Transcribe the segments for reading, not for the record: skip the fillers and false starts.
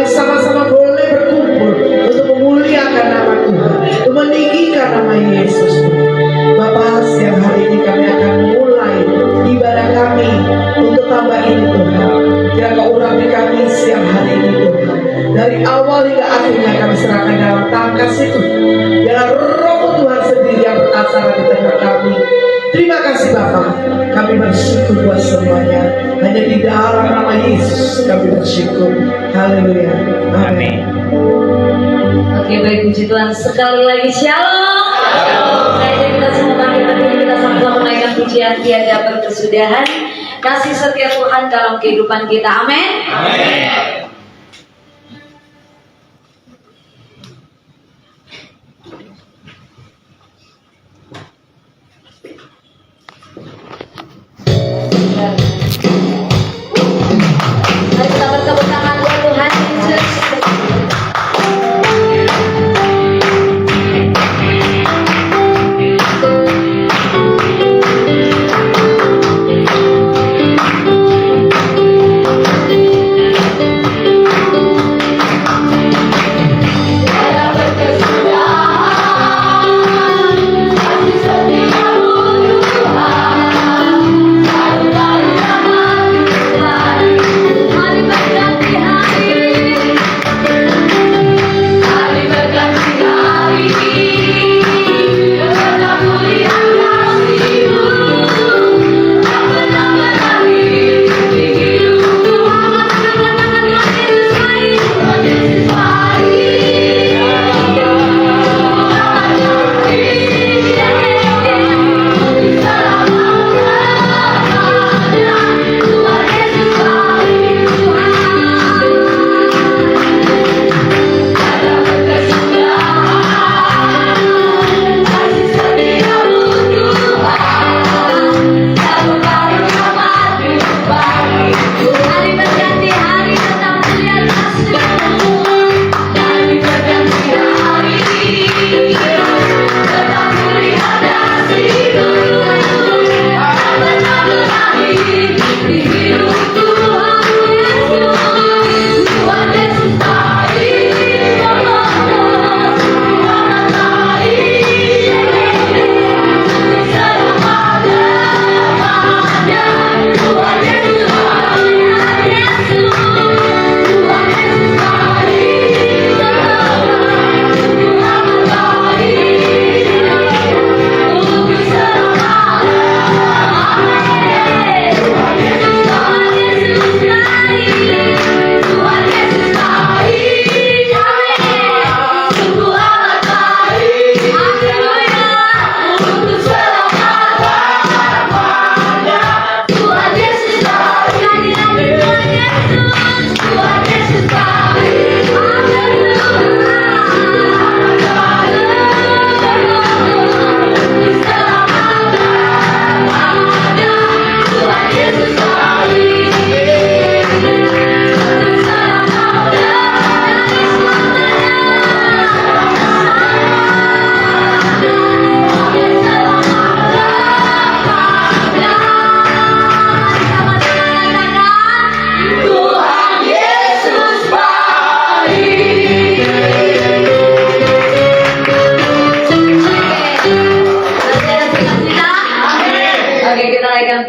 bersama-sama boleh berkumpul untuk memuliakan nama Tuhan, untuk meninggikan nama Yesus. Bapak, siang hari ini kami akan mulai ibadah kami untuk tambah ini Tuhan. Kiranya urapi kami siang hari ini Tuhan. Dari awal hingga akhirnya kami serahkan dalam tangan kasih Tuhan. Biarlah Roh Tuhan sendiri yang beracara di tengah kami. Terima kasih Bapak, kami bersyukur buat semuanya. Hanya di dalam nama Yesus kami bersyukur. Haleluya. Amin. Oke, baik, puji Tuhan. Sekali lagi shalom. Saya kita semua bangkit, kita sama-sama menaikkan pujian tiada berkesudahan. Kasih setia Tuhan dalam kehidupan kita. Amin. Amin. Mari kita bertepuk tangan buat Tuhan Yesus.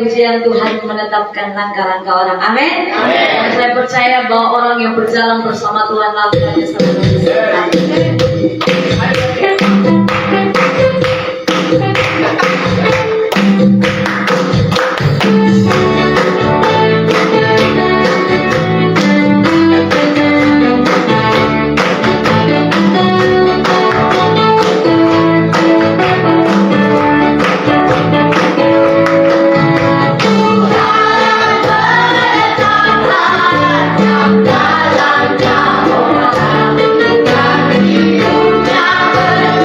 Pujian Tuhan menetapkan langkah-langkah orang. Amin. Saya percaya bahwa orang yang berjalan bersama Tuhan langkahnya selalu disertai. Dalam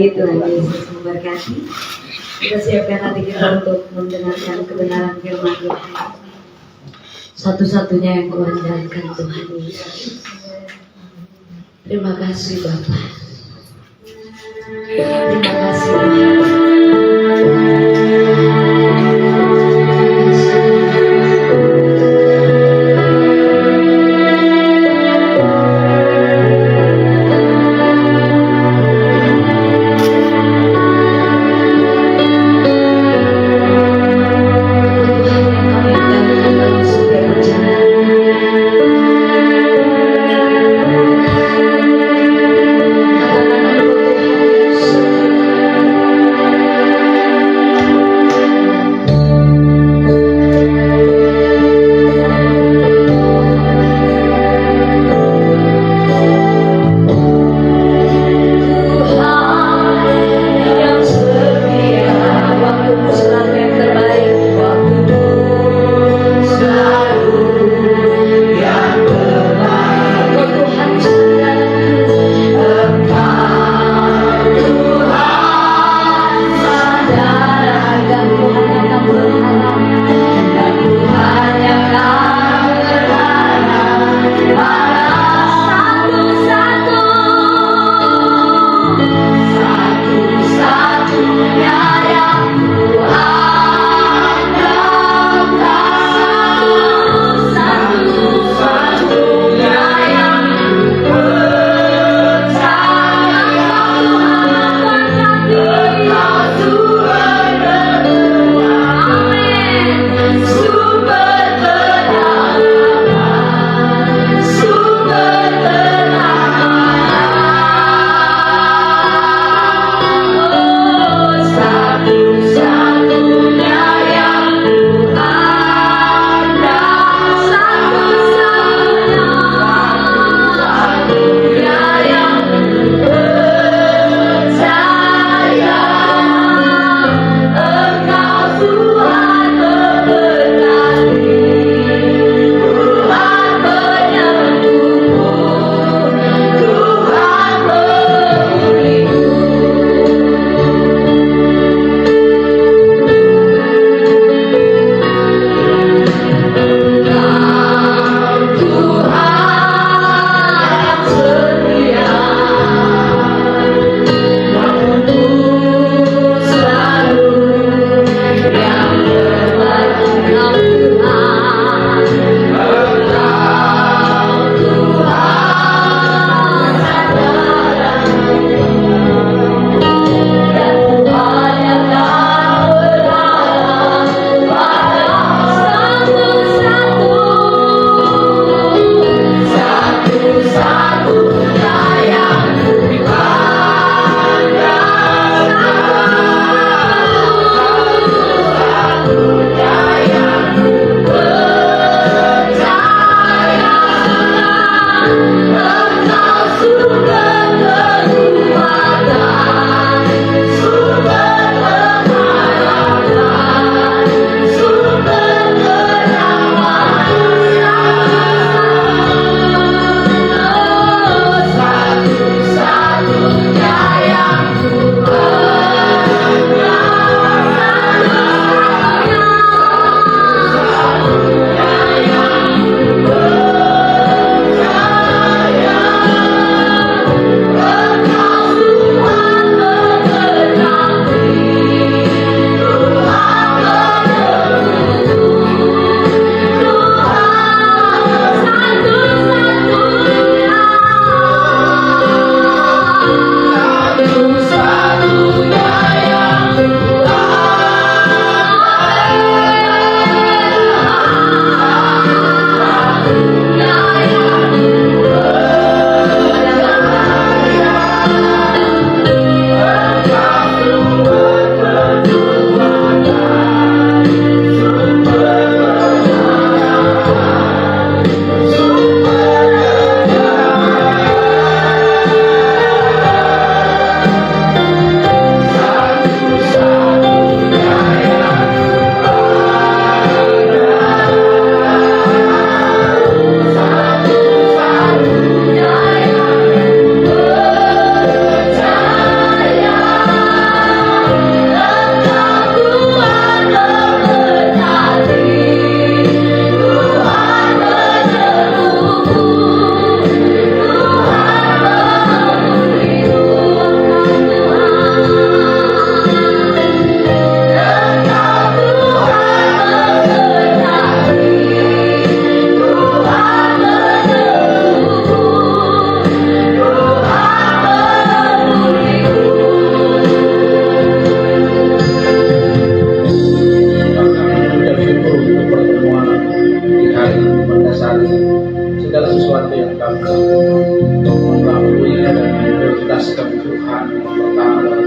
kembali. Tuhan Yesus memberkati. Kita siapkan hati kita untuk mendengarkan kebenaran firman Tuhan. Satu-satunya yang kuandalkan Tuhan Yesus. Terima kasih Bapak. Terima kasih Tuhan.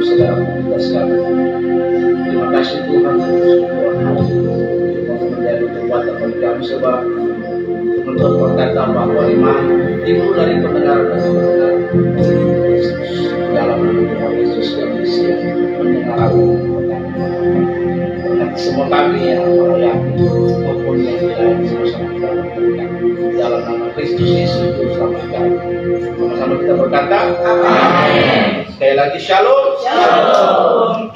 saudara kita sekalian. Terima kasih Tuhan untuk semua hal yang menjadi kekuatan bagi kami, sebab Tuhan berkata bahwa iman timbul dari pendengaran dan pendengaran dalam Tuhan Yesus yang Mesias mendengar semua kami yang melayani maupun yang tidak sama-sama kita berkat dalam nama Kristus Yesus Juru Selamat kami. Sama-sama kita berkata amin. Sekali lagi shalom. Shalom.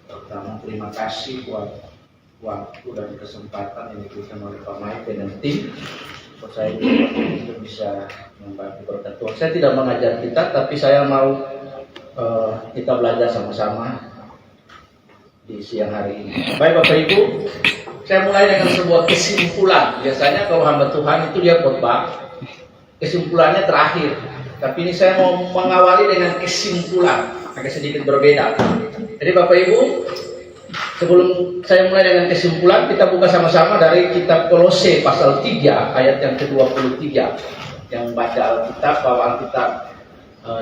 Pertama, terima kasih buat waktu dan kesempatan yang diberikan oleh Pak Mike dan tim. Saya juga bisa membantu berkat Tuhan. Saya tidak mengajar kita, tapi saya mau kita belajar sama-sama di siang hari ini. Baik Bapak Ibu, saya mulai dengan sebuah kesimpulan. Biasanya kalau hamba Tuhan itu dia khotbah, kesimpulannya terakhir. Tapi ini saya mau mengawali dengan kesimpulan, agak sedikit berbeda. Jadi Bapak Ibu, sebelum saya mulai dengan kesimpulan, kita buka sama-sama dari kitab Kolose pasal 3 ayat yang ke-23. Yang baca Alkitab, bawa Alkitab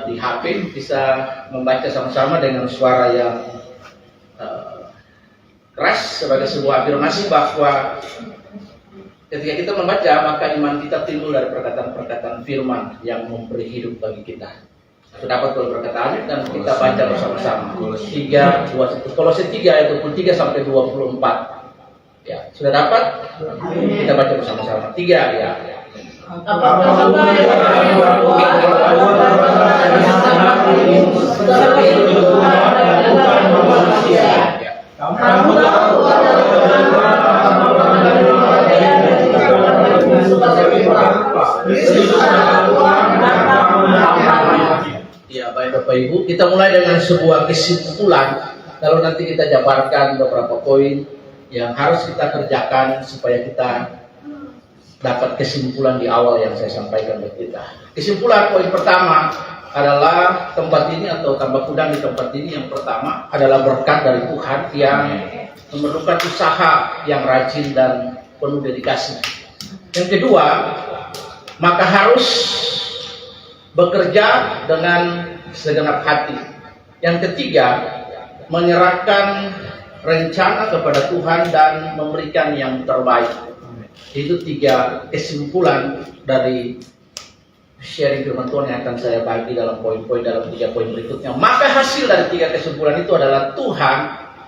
di HP, bisa membaca sama-sama dengan suara yang keras sebagai sebuah afirmasi bahwa ketika kita membaca, maka iman kita timbul dari perkataan-perkataan firman yang memberi hidup bagi kita. Sudah dapat kalau perkataannya dan kita baca bersama-sama. Kolose 3 ayat 23 sampai 24. Ya, sudah dapat? Kita baca bersama-sama. 3 ya. Ya, baik Bapak Ibu, kita mulai dengan sebuah kesimpulan. Lalu nanti kita jabarkan beberapa poin yang harus kita kerjakan supaya kita dapat kesimpulan di awal yang saya sampaikan bagi kita. Kesimpulan poin pertama adalah tempat ini atau tambah kudang di tempat ini yang pertama adalah berkat dari Tuhan yang memerlukan usaha yang rajin dan penuh dedikasi. Yang kedua, maka harus bekerja dengan segenap hati. Yang ketiga, menyerahkan rencana kepada Tuhan dan memberikan yang terbaik. Itu 3 kesimpulan dari sharing firman Tuhan yang akan saya bagi dalam poin-poin dalam 3 poin berikutnya. Maka hasil dari 3 kesimpulan itu adalah Tuhan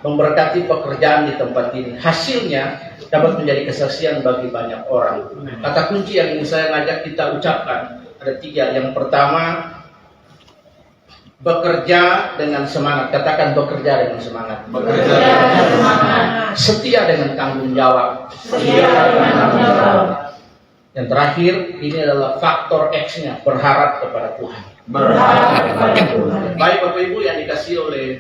memberkati pekerjaan di tempat ini. Hasilnya dapat menjadi kesaksian bagi banyak orang. Kata kunci yang ingin saya ngajak kita ucapkan ada 3. Yang pertama, bekerja dengan semangat. Katakan bekerja dengan semangat. Bekerja dengan semangat. Setia dengan tanggung jawab. Setia dengan tanggung jawab. Yang terakhir, ini adalah faktor X-nya, berharap kepada Tuhan. Berharap kepada Tuhan. Baik Bapak Ibu yang dikasihi oleh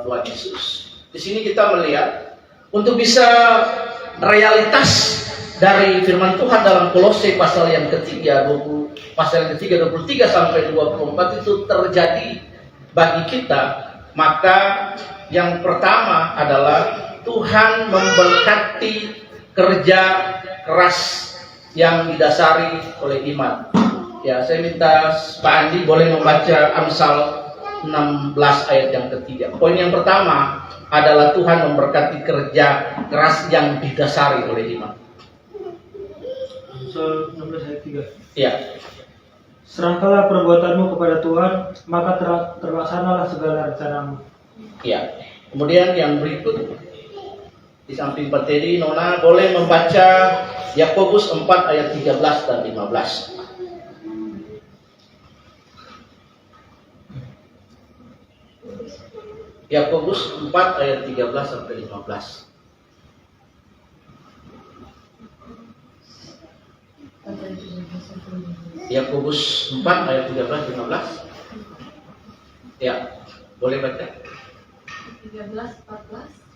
Tuhan Yesus. Di sini kita melihat untuk bisa realitas dari firman Tuhan dalam Kolose pasal yang ketiga 23 sampai 24 itu terjadi bagi kita, maka yang pertama adalah Tuhan memberkati kerja keras yang didasari oleh iman. Ya, saya minta Pak Andi boleh membaca Amsal 16 ayat yang ketiga. Poin yang pertama adalah Tuhan memberkati kerja keras yang didasari oleh iman. Amsal 16 ayat 3. Ya. Serahkanlah perbuatanmu kepada Tuhan, maka terlaksanalah segala rencanamu. Ya. Kemudian yang berikut di samping materi, Nona boleh membaca Yakobus 4 ayat 13 dan 15. Yakobus 4 ayat 13 sampai 15. Yakobus 4 ayat 13 15. Ya, boleh baca? 13-14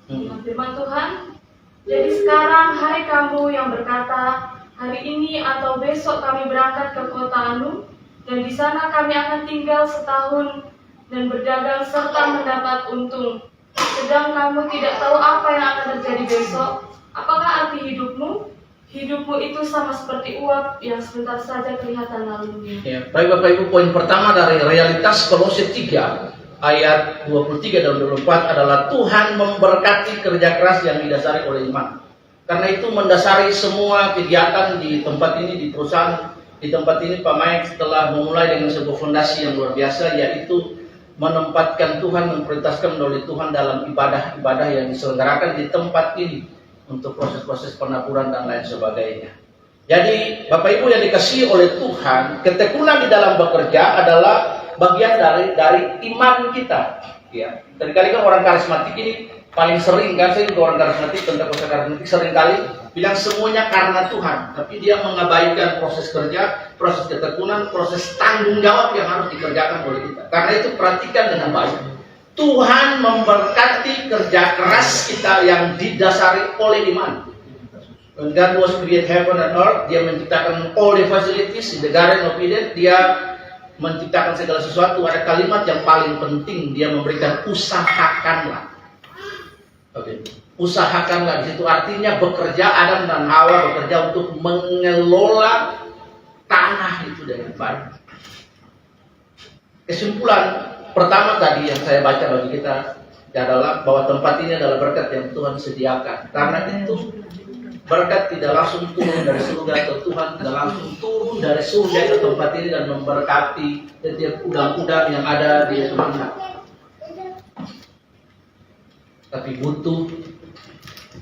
Firman Tuhan, jadi sekarang hai kamu yang berkata, hari ini atau besok kami berangkat ke kota Anu, dan di sana kami akan tinggal setahun dan berdagang serta mendapat untung. Sedang kamu tidak tahu apa yang akan terjadi besok. Apakah arti hidupmu? hidupmu itu sama seperti uap yang sebentar saja kelihatan lalunya. Ya, baik Bapak Ibu, poin pertama dari realitas Kolose 3 ayat 23 dan 24 adalah Tuhan memberkati kerja keras yang didasari oleh iman. Karena itu mendasari semua kegiatan di tempat ini, di perusahaan, di tempat ini Pak Mike telah memulai dengan sebuah fondasi yang luar biasa, yaitu menempatkan Tuhan, memprioritaskan oleh Tuhan dalam ibadah-ibadah yang diselenggarakan di tempat ini untuk proses-proses penaburan dan lain sebagainya. Jadi Bapak Ibu yang dikasihi oleh Tuhan, ketekunan di dalam bekerja adalah bagian dari iman kita. Ya, kali-kali kan orang karismatik ini paling sering kan, saya juga orang karismatik, tentang proses karismatik sering kali bilang semuanya karena Tuhan, tapi dia mengabaikan proses kerja, proses ketekunan, proses tanggung jawab yang harus dikerjakan oleh kita. Karena itu perhatikan dengan baik. Tuhan memberkati kerja keras kita yang didasari oleh iman. When God was create heaven and earth, Dia menciptakan all the facilities in the Garden of Eden. Dia menciptakan segala sesuatu. Ada kalimat yang paling penting, Dia memberikan usahakanlah. Oke, usahakanlah. Di situ artinya bekerja, Adam dan Hawa bekerja untuk mengelola tanah itu dengan baik. Kesimpulan pertama tadi yang saya baca bagi kita adalah bahwa tempat ini adalah berkat yang Tuhan sediakan. Karena itu berkat tidak langsung turun dari surga, atau Tuhan tidak langsung turun dari surga ke tempat ini dan memberkati setiap udang-udang yang ada di semangat. Tapi butuh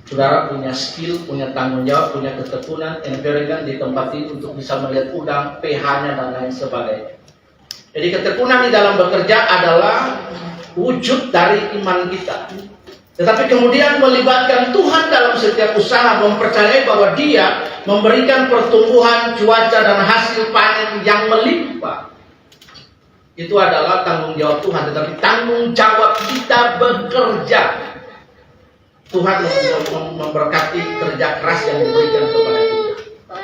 saudara punya skill, punya tanggung jawab, punya ketekunan, environment di tempat ini untuk bisa melihat udang, pH-nya dan lain sebagainya. Jadi ketekunan di dalam bekerja adalah wujud dari iman kita. Tetapi kemudian melibatkan Tuhan dalam setiap usaha, mempercayai bahwa Dia memberikan pertumbuhan, cuaca dan hasil panen yang melimpah. Itu adalah tanggung jawab Tuhan. Tetapi tanggung jawab kita bekerja. Tuhan memberkati kerja keras yang diberikan kepada kita.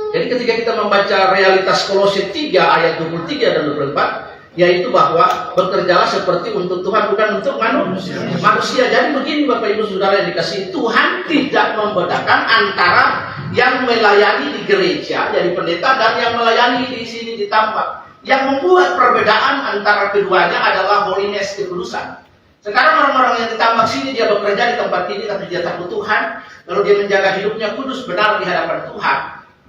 Jadi ketika kita membaca realitas Kolose 3 ayat 23 dan 24, yaitu bahwa bekerjalah seperti untuk Tuhan, bukan untuk manusia. Jadi begini Bapak Ibu Saudara yang dikasihi, Tuhan tidak membedakan antara yang melayani di gereja jadi pendeta dan yang melayani di sini di tambak. Yang membuat perbedaan antara keduanya adalah holiness, kekudusan. Sekarang orang-orang yang di tambak sini dia bekerja di tempat ini tapi dia takut Tuhan, lalu dia menjaga hidupnya kudus benar di hadapan Tuhan,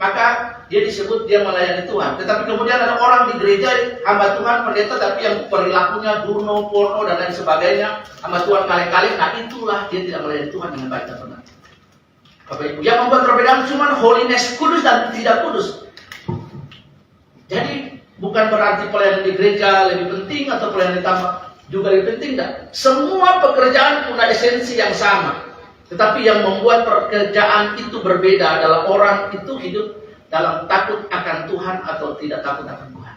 maka dia disebut dia melayani Tuhan. Tetapi kemudian ada orang di gereja, hamba Tuhan, pendeta, tapi yang perilakunya durno, porno, dan lain sebagainya, hamba Tuhan kaleng-kaleng, nah itulah dia tidak melayani Tuhan dengan baik dan benar. Bapak Ibu, yang membuat perbedaan cuma holiness, kudus dan tidak kudus. Jadi bukan berarti pelayanan di gereja lebih penting atau pelayanan di tambak juga lebih penting, tidak. Semua pekerjaan punya esensi yang sama. Tetapi yang membuat pekerjaan itu berbeda adalah orang itu hidup dalam takut akan Tuhan atau tidak takut akan Tuhan.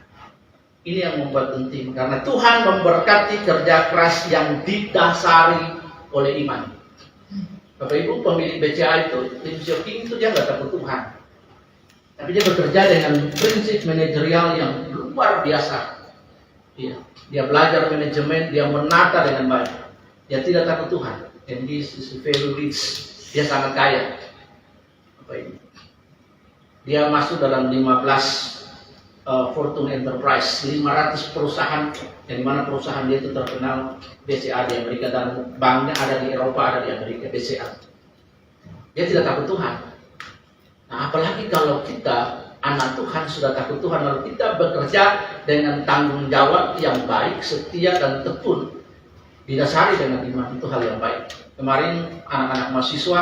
Ini yang membuat penting. Karena Tuhan memberkati kerja keras yang didasari oleh iman. Bapak Ibu, pemilik BCA itu, Lim Sio King itu dia nggak takut Tuhan. Tapi dia bekerja dengan prinsip manajerial yang luar biasa. Dia belajar manajemen, dia menata dengan baik. Dia tidak takut Tuhan. And this is very rich. Dia sangat kaya. Apa ini? Dia masuk dalam 15 Fortune Enterprise, 500 perusahaan, yang dimana perusahaan dia itu terkenal BCA di Amerika dan banknya ada di Eropa, ada di Amerika, BCA. Dia tidak takut Tuhan. Nah, apalagi kalau kita anak Tuhan sudah takut Tuhan, lalu kita bekerja dengan tanggung jawab yang baik, setia dan tekun, didasari dengan iman, itu hal yang baik. Kemarin anak-anak mahasiswa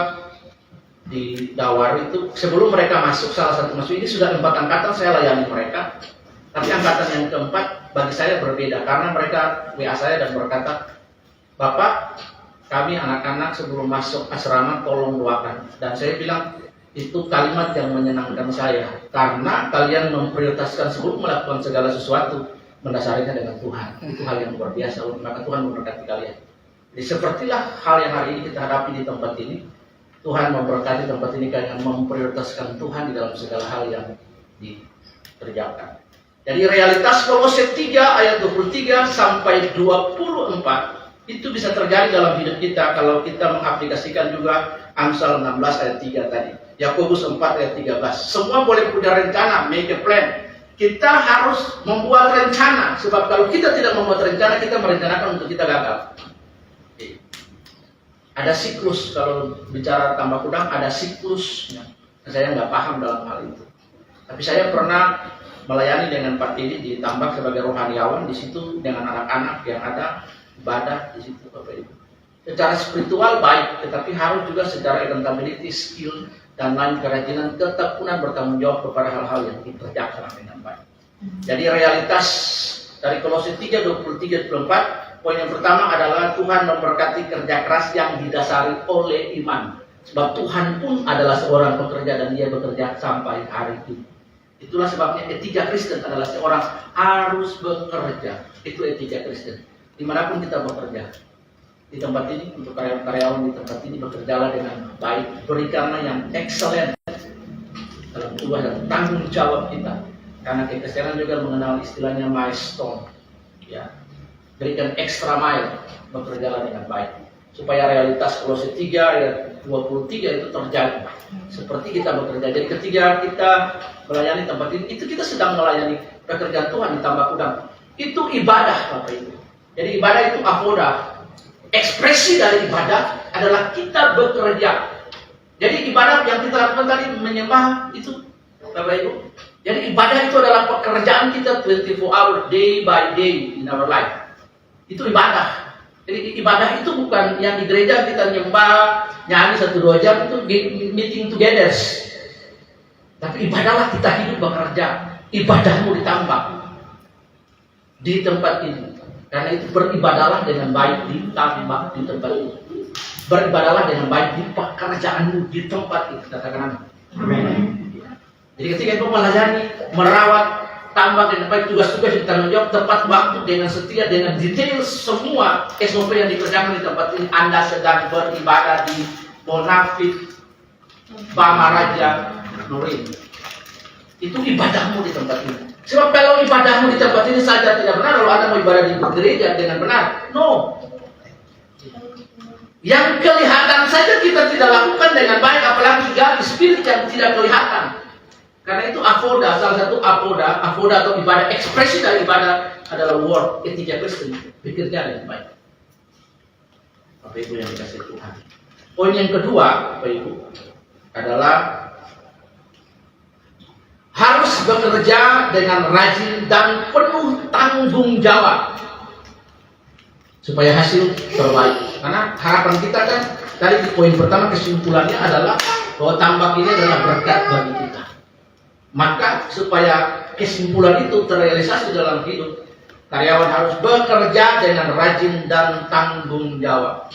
di Dawar itu, sebelum mereka masuk, salah satu masuk ini sudah 4 angkatan saya layani mereka. Tapi angkatan yang keempat bagi saya berbeda, karena mereka WA saya dan berkata, Bapak, kami anak-anak sebelum masuk asrama tolong doakan. Dan saya bilang, itu kalimat yang menyenangkan saya, karena kalian memprioritaskan sebelum melakukan segala sesuatu mendasarinya dengan Tuhan. Itu hal yang luar biasa, maka Tuhan memberkati kalian. Jadi sepertilah hal yang hari ini kita hadapi di tempat ini. Tuhan memberkati tempat ini karena memprioritaskan Tuhan di dalam segala hal yang dikerjakan. Jadi realitas Kolose 3 ayat 23 sampai 24 itu bisa terjadi dalam hidup kita kalau kita mengaplikasikan juga Amsal 16 ayat 3 tadi. Yakobus 4 ayat 13. Semua boleh punya rencana, make a plan. Kita harus membuat rencana, sebab kalau kita tidak membuat rencana, kita merencanakan untuk kita gagal. Ada siklus, kalau bicara tambak udang ada siklusnya. Saya nggak paham dalam hal itu. Tapi saya pernah melayani dengan Pak Tini di Tambak sebagai rohaniawan di situ dengan anak-anak yang ada ibadah di situ, Bapak Ibu. Secara spiritual baik, tetapi harus juga secara accountability, skill dan lain kerajinan, ketekunan bertanggung jawab kepada hal-hal yang dikerjakan dengan baik. Jadi realitas dari Kolose 3:23-24, poin yang pertama adalah Tuhan memberkati kerja keras yang didasari oleh iman. Sebab Tuhan pun adalah seorang pekerja dan dia bekerja sampai hari ini. Itulah sebabnya etika Kristen adalah seorang harus bekerja. Itu etika Kristen. Dimanapun kita bekerja. Di tempat ini, untuk karyawan-karyawan di tempat ini, bekerjalah dengan baik. Berikanlah yang excellent dalam tugas dan tanggung jawab kita. Karena kekristenan juga mengenal istilahnya milestone. Ya. Berikan extra mile, bekerjalah dengan baik. Supaya realitas Kolose 3 ayat 23 itu terjadi. Seperti kita bekerja. Jadi ketika kita melayani tempat ini, itu kita sedang melayani pekerjaan Tuhan di Tambak Udang. Itu ibadah, Bapak Ibu. Jadi ibadah itu avoda. Ekspresi dari ibadah adalah kita bekerja. Jadi ibadah yang kita lakukan tadi menyembah itu, Bapak Ibu. Jadi ibadah itu adalah pekerjaan kita 24 hour, day by day in our life. Itu ibadah. Jadi ibadah itu bukan yang di gereja kita nyembah, nyanyi 1-2 jam itu meeting together. Tapi ibadahlah kita hidup bekerja. Ibadahmu ditambah di tempat ini. Karena itu beribadahlah dengan baik di tambak di tempat itu. Beribadahlah dengan baik di pekerjaanmu di tempat itu. Katakan amin. Jadi ketika itu melayani, merawat tambak dengan baik, tugas-tugas yang tanggung jawab tepat waktu dengan setia dengan detail semua SOP yang dikerjakan di tempat ini. Anda sedang beribadah di Bonafit Bama Raja Nurin. Itu ibadahmu di tempat ini. Sebab kalau ibadahmu di tempat ini saja tidak benar, kalau Anda mau ibadah di gereja dengan benar, no. Yang kelihatan saja kita tidak lakukan dengan baik, apalagi garis spirit yang tidak kelihatan. Karena itu avoda, salah satu avoda atau ibadah, ekspresi dari ibadah adalah word, etika Kristen, bekerja dengan baik. Bapak Ibu yang dikasih Tuhan. Poin yang kedua, Bapak Ibu, adalah harus bekerja dengan rajin dan penuh tanggung jawab supaya hasil terbaik. Karena harapan kita kan tadi di poin pertama kesimpulannya adalah bahwa tambak ini adalah berkat bagi kita. Maka supaya kesimpulan itu terrealisasi dalam hidup, karyawan harus bekerja dengan rajin dan tanggung jawab.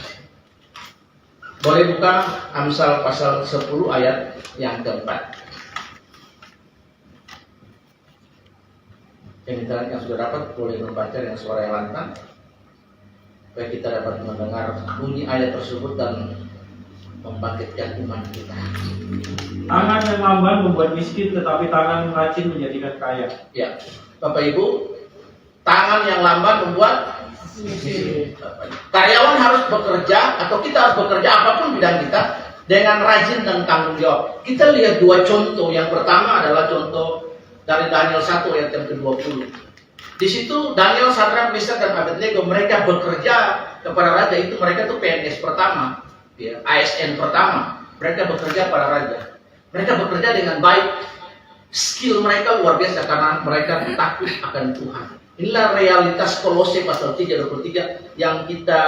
Boleh buka Amsal pasal 10 ayat yang keempat. Yang internet yang sudah dapat boleh membaca dengan suara yang lantang supaya kita dapat mendengar bunyi ayat tersebut dan membangkitkan iman kita. Tangan yang lamban membuat miskin, tetapi tangan rajin menjadikan kaya. Ya, Bapak Ibu, tangan yang lamban membuat miskin. Karyawan harus bekerja atau kita harus bekerja apapun bidang kita dengan rajin dan tanggung jawab. Kita lihat dua contoh. Yang pertama adalah contoh dari Daniel 1 ayat yang ke-20. Di situ Daniel, Sadrak, Meshach dan Abednego mereka bekerja kepada raja. Itu mereka tuh PNS pertama, ya, ASN pertama. Mereka bekerja pada raja. Mereka bekerja dengan baik. Skill mereka luar biasa karena mereka takut akan Tuhan. Inilah realitas Kolose pasal 3:23 yang kita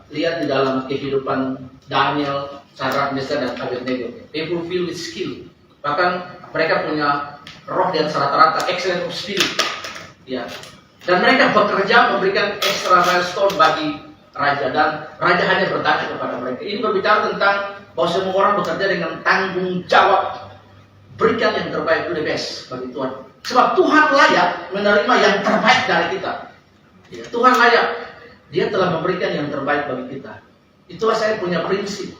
lihat di dalam kehidupan Daniel, Sadrak, Meshach dan Abednego. They fulfill with skill. Bahkan mereka punya roh dan rata-rata excellent of spirit. Ya. Dan mereka bekerja memberikan extra milestone bagi raja, dan raja hanya bertanya kepada mereka. Ini berbicara tentang bahwa semua orang bekerja dengan tanggung jawab, berikan yang terbaik, the best bagi Tuhan. Sebab Tuhan layak menerima yang terbaik dari kita. Ya, Tuhan layak, Dia telah memberikan yang terbaik bagi kita. Itulah saya punya prinsip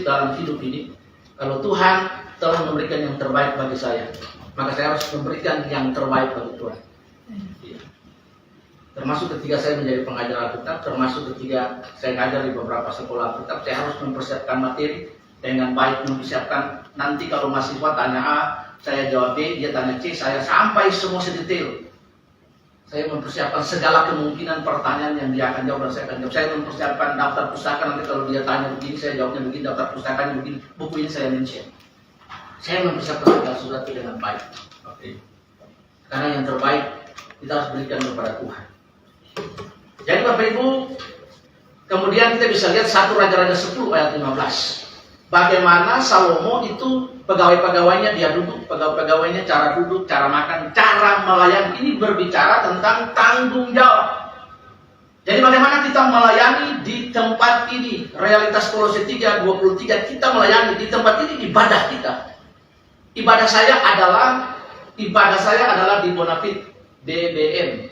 dalam hidup ini. Kalau Tuhan telah memberikan yang terbaik bagi saya, maka saya harus memberikan yang terbaik bagi Tuhan. Ya. Termasuk ketika saya menjadi pengajar Alkitab, termasuk ketika saya ngajar di beberapa sekolah Alkitab, saya harus mempersiapkan materi dengan baik, mempersiapkan nanti kalau mahasiswa tanya A, saya jawab B, dia tanya C, saya sampai semua sedetail. Saya mempersiapkan segala kemungkinan pertanyaan yang dia akan jawab dan saya akan jawab. Saya mempersiapkan daftar pustaka, nanti kalau dia tanya begini, saya jawabnya begini, daftar pustakanya begini, buku ini saya mention. Saya mempersiapkan segala sesuatu dengan baik. Karena yang terbaik kita harus berikan kepada Tuhan. Jadi Bapak Ibu, kemudian kita bisa lihat 1 Raja-Raja 10 ayat 15. Bagaimana Salomo itu pegawai-pegawainya dia duduk, pegawai-pegawainya cara duduk, cara makan, cara melayani. Ini berbicara tentang tanggung jawab. Jadi bagaimana kita melayani di tempat ini? Realitas Kolose 3:23, kita melayani di tempat ini, ibadah kita. Ibadah saya adalah di Bonafit DBM.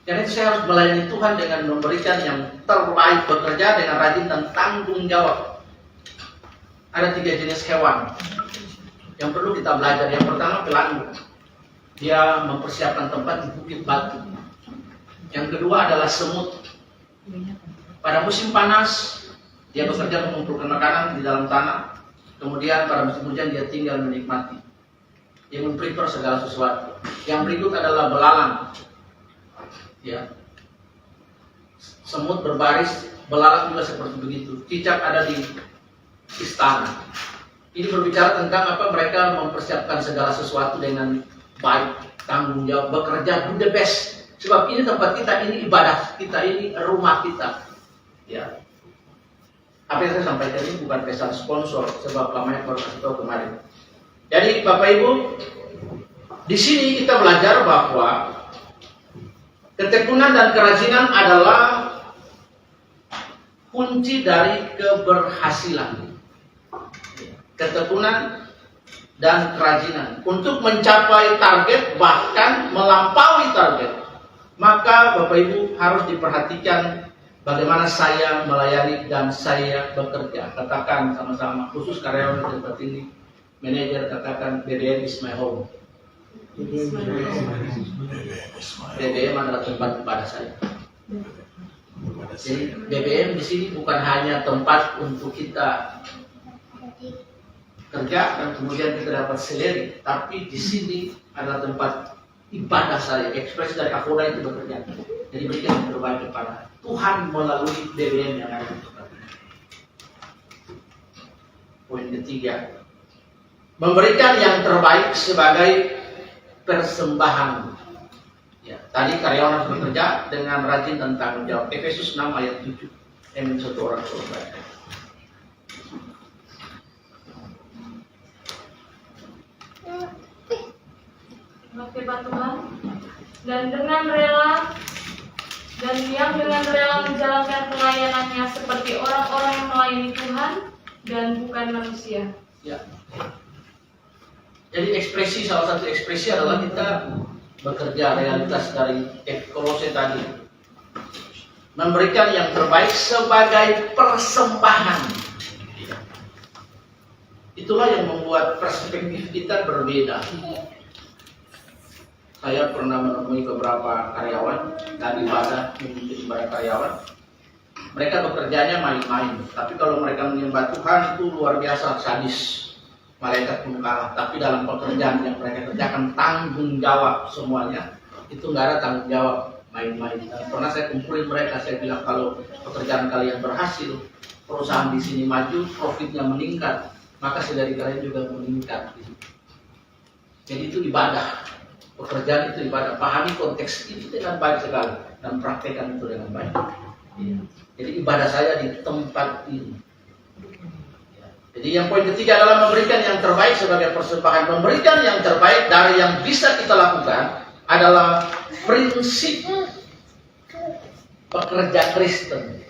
Karena itu saya harus melayani Tuhan dengan memberikan yang terbaik, bekerja dengan rajin dan tanggung jawab. Ada 3 jenis hewan yang perlu kita belajar. Yang pertama pelangu, dia mempersiapkan tempat di bukit batu. Yang kedua adalah semut. Pada musim panas dia bekerja mengumpulkan makanan di dalam tanah. Kemudian pada musim hujan dia tinggal menikmati. Dia memprepare segala sesuatu. Yang berikut adalah belalang. Ya. Semut berbaris, belalang juga seperti begitu. Cicak ada di istana. Ini berbicara tentang apa? Mereka mempersiapkan segala sesuatu dengan baik, tanggung jawab, bekerja, do the best. Sebab ini tempat kita, ini ibadah kita, ini rumah kita. Ya. Apa yang saya sampaikan ini bukan pesan sponsor, sebab lamanya baru kasih tahu kemarin. Jadi Bapak Ibu, di sini kita belajar bahwa ketekunan dan kerajinan adalah kunci dari keberhasilan. Ketekunan dan kerajinan untuk mencapai target, bahkan melampaui target. Maka Bapak Ibu harus diperhatikan bagaimana saya melayani dan saya bekerja. Katakan sama-sama, khusus karyawan di tempat ini, manajer katakan BBM is my home. BBM adalah tempat ibadah saya. Jadi BBM di sini bukan hanya tempat untuk kita kerja dan kemudian kita dapat salary, tapi di sini adalah tempat ibadah saya, ekspresi dari Akoda itu bekerja. Jadi berikan yang terbaik kepada Tuhan melalui BBM yang ada di tempat ini. Poin ketiga, memberikan yang terbaik sebagai persembahan. Ya, tadi karyawan harus bekerja dengan rajin dan tanggung jawab. Efesus 6 ayat 7. Yang satu orang suruh baca. Firman Tuhan, dan dengan rela dan yang dengan rela menjalankan pelayanannya seperti orang-orang yang melayani Tuhan dan bukan manusia. Ya. Jadi salah satu ekspresi adalah kita bekerja, realitas dari Kolose tadi. Memberikan yang terbaik sebagai persembahan. Itulah yang membuat perspektif kita berbeda. Saya pernah menemui beberapa karyawan dan memimpin ibadah karyawan. Mereka bekerjanya main-main, tapi kalau mereka menyembah Tuhan itu luar biasa sadis. Malaikat pun kalah, tapi dalam pekerjaan yang mereka kerjakan tanggung jawab semuanya. Itu nggak ada tanggung jawab main-main. Dan pernah saya kumpulin mereka, saya bilang kalau pekerjaan kalian berhasil, perusahaan di sini maju, profitnya meningkat, maka saudari kalian juga meningkat. Jadi itu ibadah. Pekerjaan itu ibadah. Pahami konteks ini dengan baik sekali dan praktekkan itu dengan baik. Jadi ibadah saya di tempat ini. Jadi yang poin ketiga adalah memberikan yang terbaik sebagai persembahan. Memberikan yang terbaik dari yang bisa kita lakukan adalah prinsip pekerja Kristen.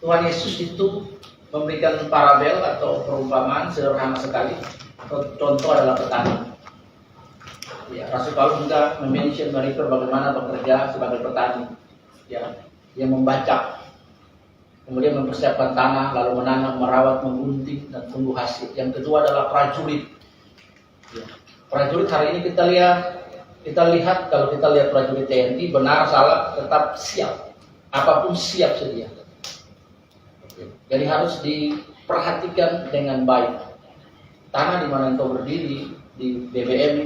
Tuhan Yesus itu memberikan parabel atau perumpamaan sederhana sekali. Contoh adalah petani. Ya, Rasul Paulus juga mention mereka bagaimana bekerja sebagai petani. Ya, dia membaca, kemudian mempersiapkan tanah, lalu menanam, merawat, menggunting, dan tunggu hasil. Yang kedua adalah prajurit. Ya, prajurit hari ini kita lihat kalau kita lihat prajurit TNI, benar salah tetap siap, apapun siap sedia. Jadi harus perhatikan dengan baik. Tanah di mana engkau berdiri di BBM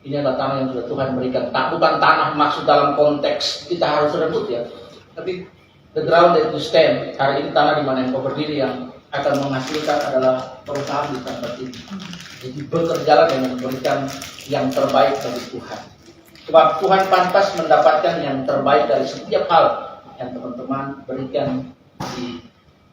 ini adalah tanah yang sudah Tuhan berikan. Bukan tanah maksud dalam konteks kita harus rebut ya, tapi the ground that you stand, hari ini tanah di mana engkau berdiri yang akan menghasilkan adalah perusahaan di tempat ini. Jadi bekerjalah dengan memberikan yang terbaik bagi Tuhan. Sebab Tuhan pantas mendapatkan yang terbaik dari setiap hal yang teman-teman berikan di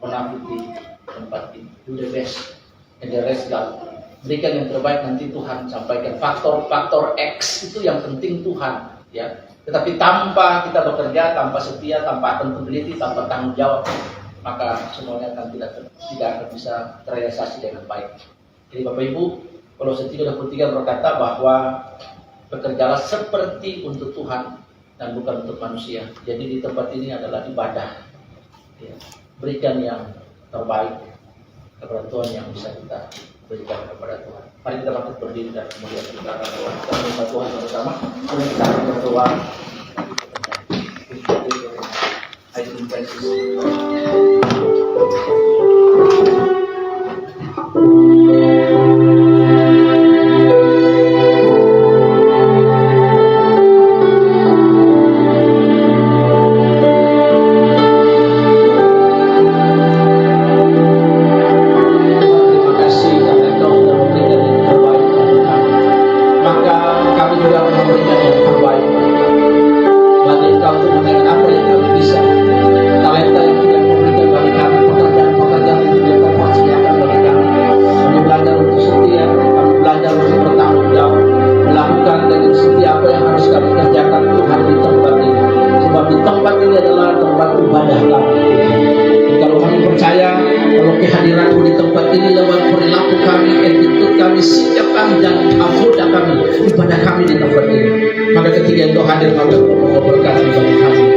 menafik di tempat ini. Do the best and the rest God. Berikan yang terbaik, nanti Tuhan sampaikan. Faktor X itu yang penting Tuhan, ya. Tetapi tanpa kita bekerja, tanpa setia, tanpa accountability, tanpa tanggung jawab, maka semuanya akan tidak akan bisa terrealisasi dengan baik. Jadi Bapak Ibu, Kolose 3:23 berkata bahwa bekerjalah seperti untuk Tuhan dan bukan untuk manusia. Jadi di tempat ini adalah ibadah. Ya. Berikan yang terbaik kepada Tuhan yang bisa kita berikan kepada Tuhan. Mari kita bangkit berdiri dan kemudian kita akan doa. Kita menyembah Tuhan bersama. Kemudian kita akan berdoa. I confess. Ibadah kami di tempat ini. Maka ketika Engkau hadir, maka Engkau berkati bagi kami.